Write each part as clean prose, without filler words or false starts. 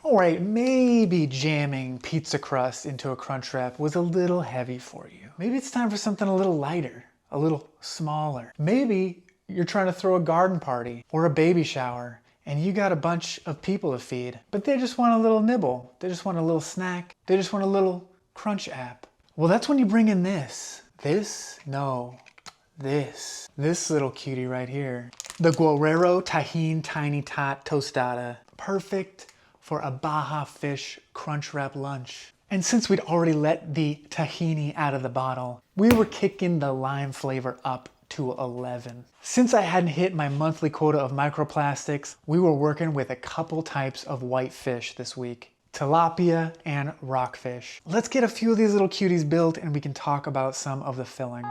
Alright, maybe jamming pizza crust into a Crunchwrap was a little heavy for you. Maybe it's time for something a little lighter, a little smaller. Maybe you're trying to throw a garden party or a baby shower and you got a bunch of people to feed, but they just want a little nibble. They just want a little snack. They just want a little crunch app. Well, that's when you bring in this. This little cutie right here. The Guerrero Tajin Tiny Tot Tostada. Perfect for a Baja fish Crunchwrap lunch. And since we'd already let the tahini out of the bottle, we were kicking the lime flavor up to 11. Since I hadn't hit my monthly quota of microplastics, we were working with a couple types of white fish this week. Tilapia and Rockfish. Let's get a few of these little cuties built and we can talk about some of the filling.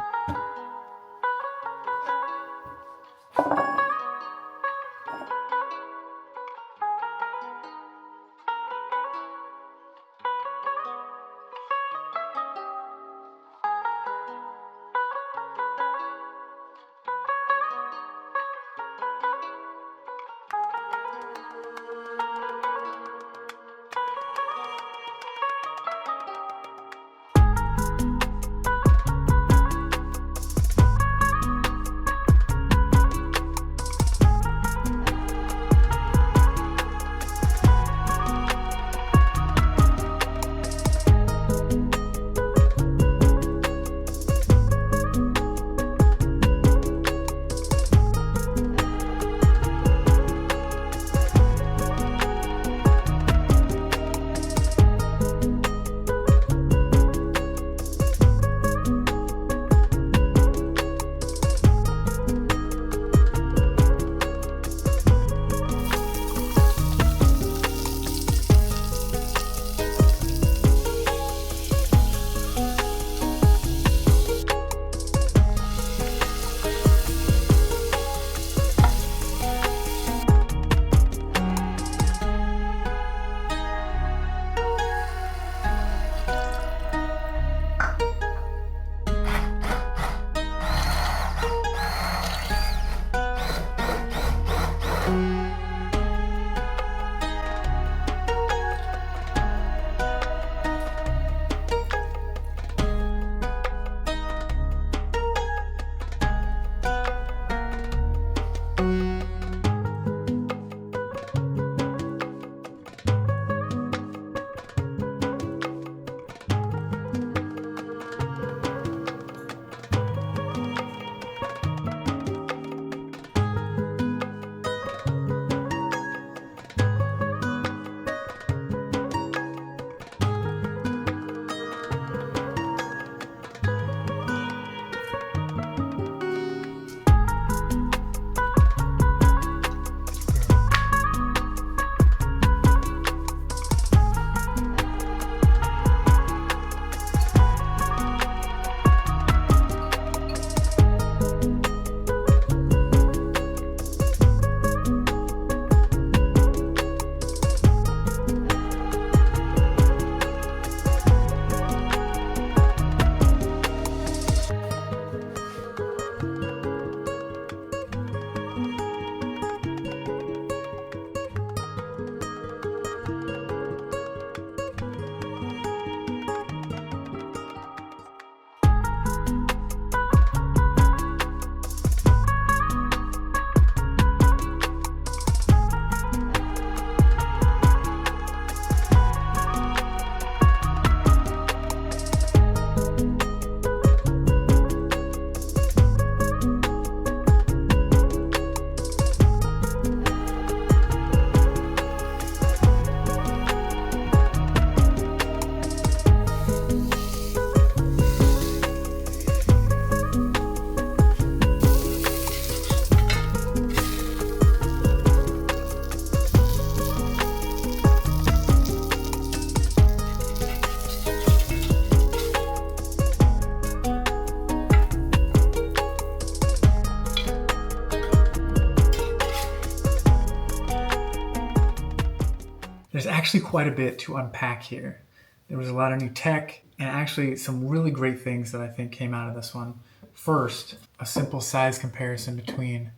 There's actually quite a bit to unpack here. There was a lot of new tech and actually some really great things that I think came out of this one. First, a simple size comparison between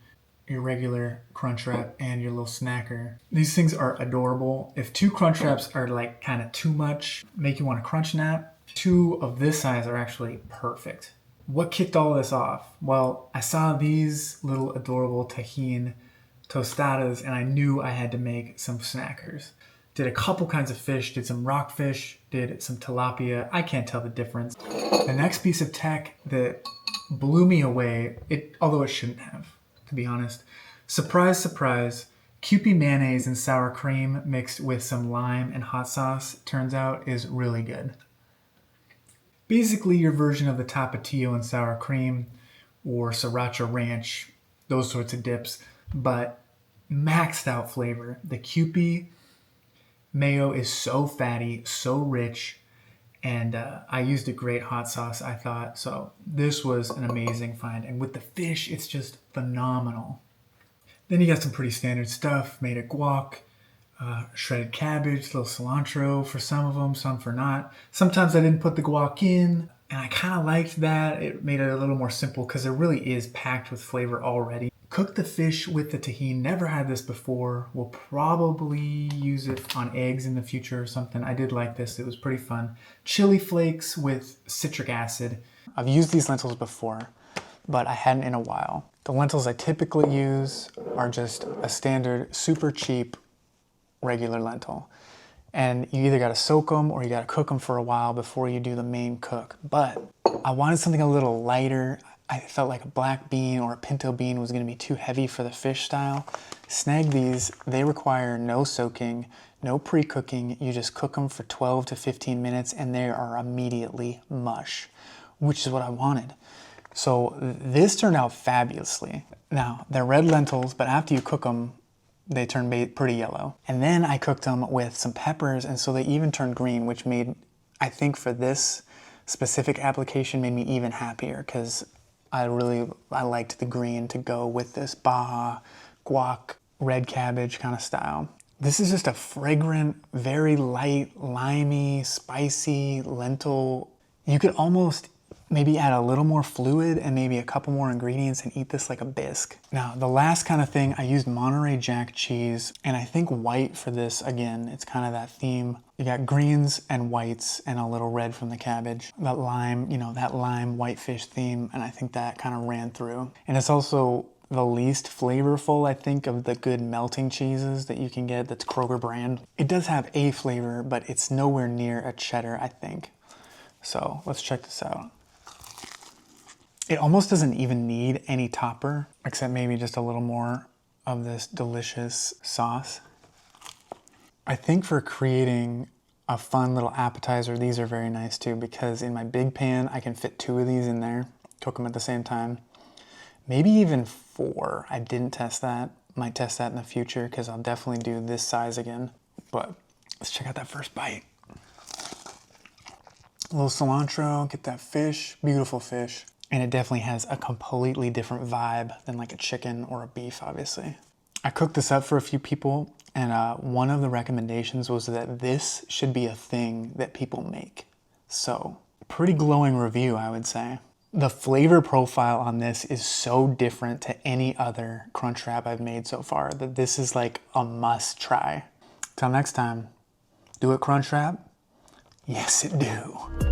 your regular Crunchwrap and your little snacker. These things are adorable. If 2 Crunchwraps are like kind of too much, make you want to crunch nap, 2 of this size are actually perfect. What kicked all this off? Well, I saw these little adorable Tajin Tostadas and I knew I had to make some snackers. Did a couple kinds of fish, did some rockfish, did some tilapia. I can't tell the difference. The next piece of tech that blew me away, although it shouldn't have, to be honest. Surprise, surprise, Kewpie mayonnaise and sour cream mixed with some lime and hot sauce turns out is really good. Basically your version of the Tapatio and sour cream or Sriracha ranch, those sorts of dips, but maxed out flavor. The Kewpie mayo is so fatty, so rich, and I used a great hot sauce, I thought. So this was an amazing find. And with the fish, it's just phenomenal. Then you got some pretty standard stuff, made of guac, shredded cabbage, little cilantro for some of them, some for not. Sometimes I didn't put the guac in, and I kind of liked that. It made it a little more simple because it really is packed with flavor already. Cook the fish with the tahini. Never had this before. We'll probably use it on eggs in the future or something. I did like this. It was pretty fun. Chili flakes with citric acid. I've used these lentils before, but I hadn't in a while. The lentils I typically use are just a standard, super cheap, regular lentil. And you either gotta soak them or you gotta cook them for a while before you do the main cook. But I wanted something a little lighter. I felt like a black bean or a pinto bean was gonna be too heavy for the fish style. Snag these. They require no soaking, no pre-cooking. You just cook them for 12 to 15 minutes and they are immediately mush, which is what I wanted. So this turned out fabulously. Now, they're red lentils, but after you cook them, they turn pretty yellow. And then I cooked them with some peppers, and so they even turned green, which made, I think for this specific application, made me even happier because I liked the green to go with this Baja guac, red cabbage kind of style. This is just a fragrant, very light, limey, spicy lentil. You could almost maybe add a little more fluid and maybe a couple more ingredients and eat this like a bisque. Now, the last kind of thing, I used Monterey Jack cheese, and I think white for this, again, it's kind of that theme. You got greens and whites and a little red from the cabbage. That lime, that lime whitefish theme, and I think that kind of ran through. And it's also the least flavorful, I think, of the good melting cheeses that you can get that's Kroger brand. It does have a flavor, but it's nowhere near a cheddar, I think. So let's check this out. It almost doesn't even need any topper, except maybe just a little more of this delicious sauce. I think for creating a fun little appetizer, these are very nice too, because in my big pan, I can fit 2 of these in there, cook them at the same time. Maybe even 4. I didn't test that. Might test that in the future because I'll definitely do this size again. But let's check out that first bite. A little cilantro, get that fish, beautiful fish. And it definitely has a completely different vibe than like a chicken or a beef, obviously. I cooked this up for a few people, and one of the recommendations was that this should be a thing that people make. So, pretty glowing review, I would say. The flavor profile on this is so different to any other Crunchwrap I've made so far that this is like a must try. Till next time, do it Crunchwrap? Yes, it do.